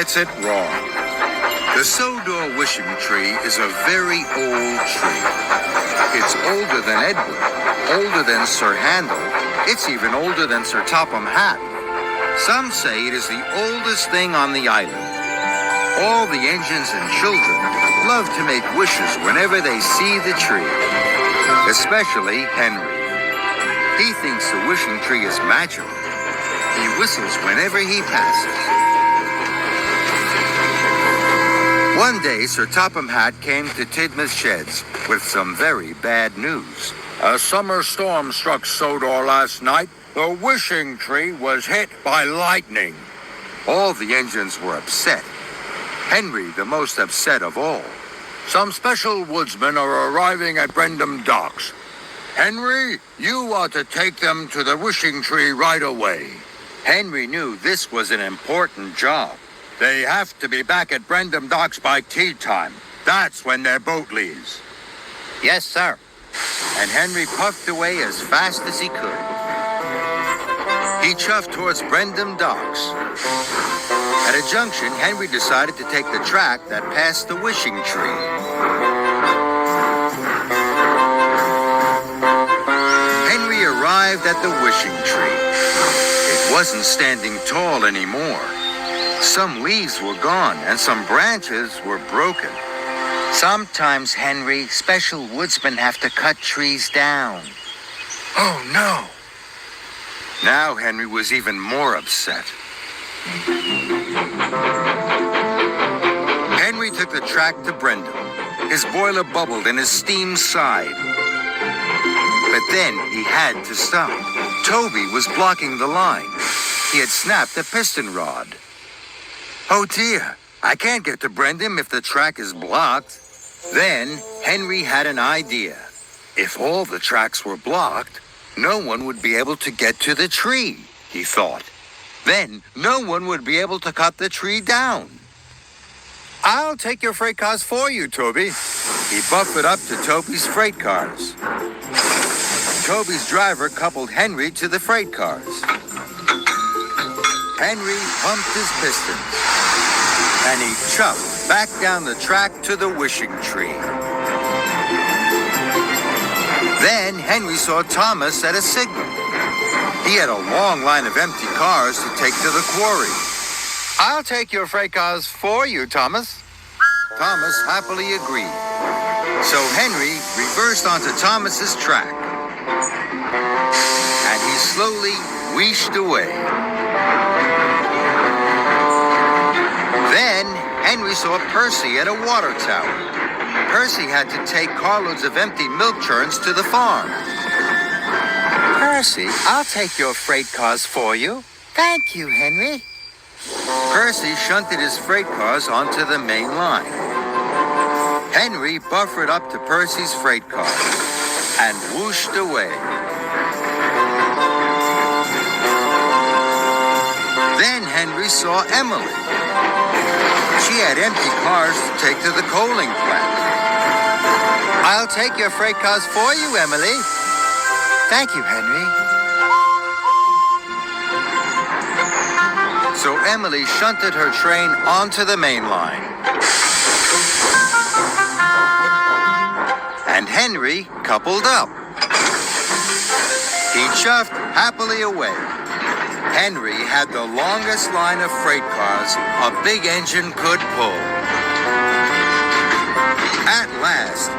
gets it wrong. The Sodor wishing tree is a very old tree. It's older than Edward, older than Sir Handel. It's even older than Sir Topham Hatt. Some say it is the oldest thing on the island. All the engines and children love to make wishes whenever they see the tree, especially Henry. He thinks the wishing tree is magical. He whistles whenever he passes. One day, Sir Topham Hatt came to Tidmouth Sheds with some very bad news. A summer storm struck Sodor last night. The wishing tree was hit by lightning. All the engines were upset. Henry the most upset of all. Some special woodsmen are arriving at Brendam Docks. Henry, you are to take them to the wishing tree right away. Henry knew this was an important job. They have to be back at Brendam Docks by tea time. That's when their boat leaves. Yes, sir. And Henry puffed away as fast as he could. He chuffed towards Brendam Docks. At a junction, Henry decided to take the track that passed the wishing tree. Henry arrived at the wishing tree. It wasn't standing tall anymore. Some leaves were gone and some branches were broken. Sometimes, Henry, special woodsmen have to cut trees down. Oh, no. Now Henry was even more upset. Henry took the track to Brendam. His boiler bubbled and his steam sighed. But then he had to stop. Toby was blocking the line. He had snapped the piston rod. Oh dear, I can't get to Brendam if the track is blocked. Then Henry had an idea. If all the tracks were blocked, no one would be able to get to the tree, he thought. Then no one would be able to cut the tree down. I'll take your freight cars for you, Toby. He buffeted up to Toby's freight cars. Toby's driver coupled Henry to the freight cars. Henry pumped his pistons, and he chuffed back down the track to the wishing tree. Then Henry saw Thomas at a signal. He had a long line of empty cars to take to the quarry. I'll take your freight cars for you, Thomas. Thomas happily agreed. So Henry reversed onto Thomas's track. And he slowly wheeshed away. Then Henry saw Percy at a water tower. Percy had to take carloads of empty milk churns to the farm. Percy, I'll take your freight cars for you. Thank you, Henry. Percy shunted his freight cars onto the main line. Henry buffered up to Percy's freight cars and whooshed away. Then Henry saw Emily. She had empty cars to take to the coaling plant. I'll take your freight cars for you, Emily. Thank you, Henry. So Emily shunted her train onto the main line. And Henry coupled up. He chuffed happily away. Henry had the longest line of freight cars a big engine could pull. At last,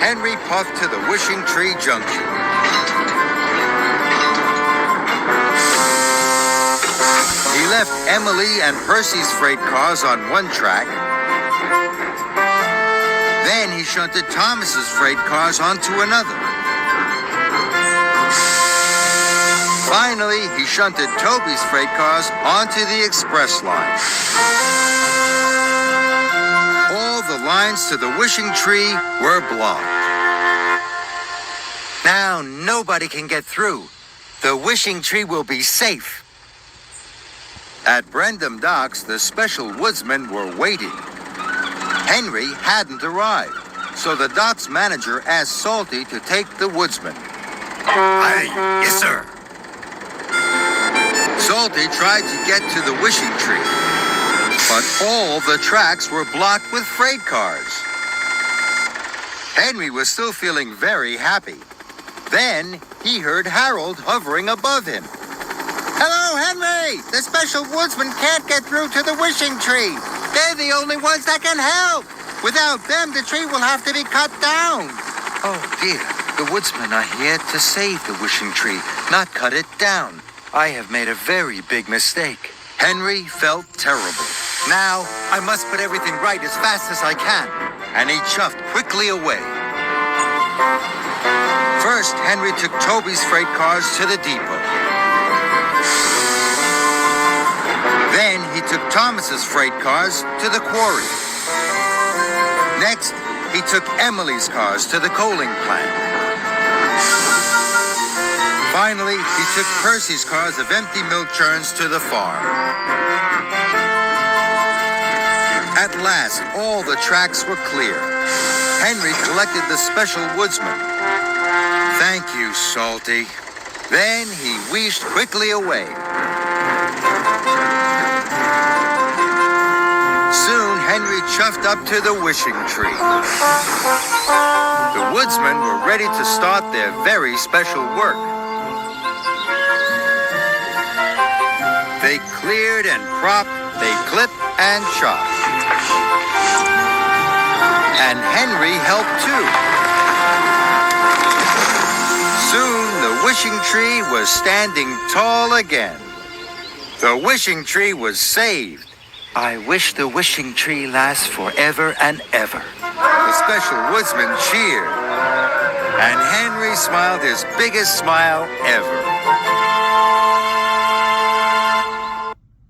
Henry puffed to the Wishing Tree Junction. He left Emily and Percy's freight cars on one track. Then he shunted Thomas's freight cars onto another. Finally, he shunted Toby's freight cars onto the express line. All the lines to the Wishing Tree were blocked. Now nobody can get through. The Wishing Tree will be safe. At Brendam Docks, the special woodsmen were waiting. Henry hadn't arrived, so the docks manager asked Salty to take the woodsman. Aye, yes, sir. Salty tried to get to the Wishing Tree. but all the tracks were blocked with freight cars. Henry was still feeling very happy. Then he heard Harold hovering above him. Hello, Henry! The special woodsman can't get through to the wishing tree. They're the only ones that can help. Without them, the tree will have to be cut down. Oh, dear. The woodsmen are here to save the wishing tree, not cut it down. I have made a very big mistake. Henry felt terrible. Now, I must put everything right as fast as I can. And he chuffed quickly away. First, Henry took Toby's freight cars to the depot. Then he took Thomas's freight cars to the quarry. Next, he took Emily's cars to the coaling plant. Finally, he took Percy's cars of empty milk churns to the farm. At last, all the tracks were clear. Henry collected the special woodsman. Thank you, Salty. Then he wheezed quickly away. Soon, Henry chuffed up to the wishing tree. The woodsmen were ready to start their very special work. They cleared and propped, they clipped and chopped. And Henry helped too. Soon, the wishing tree was standing tall again. The wishing tree was saved. I wish the wishing tree lasts forever and ever. The special woodsman cheered, and Henry smiled his biggest smile ever.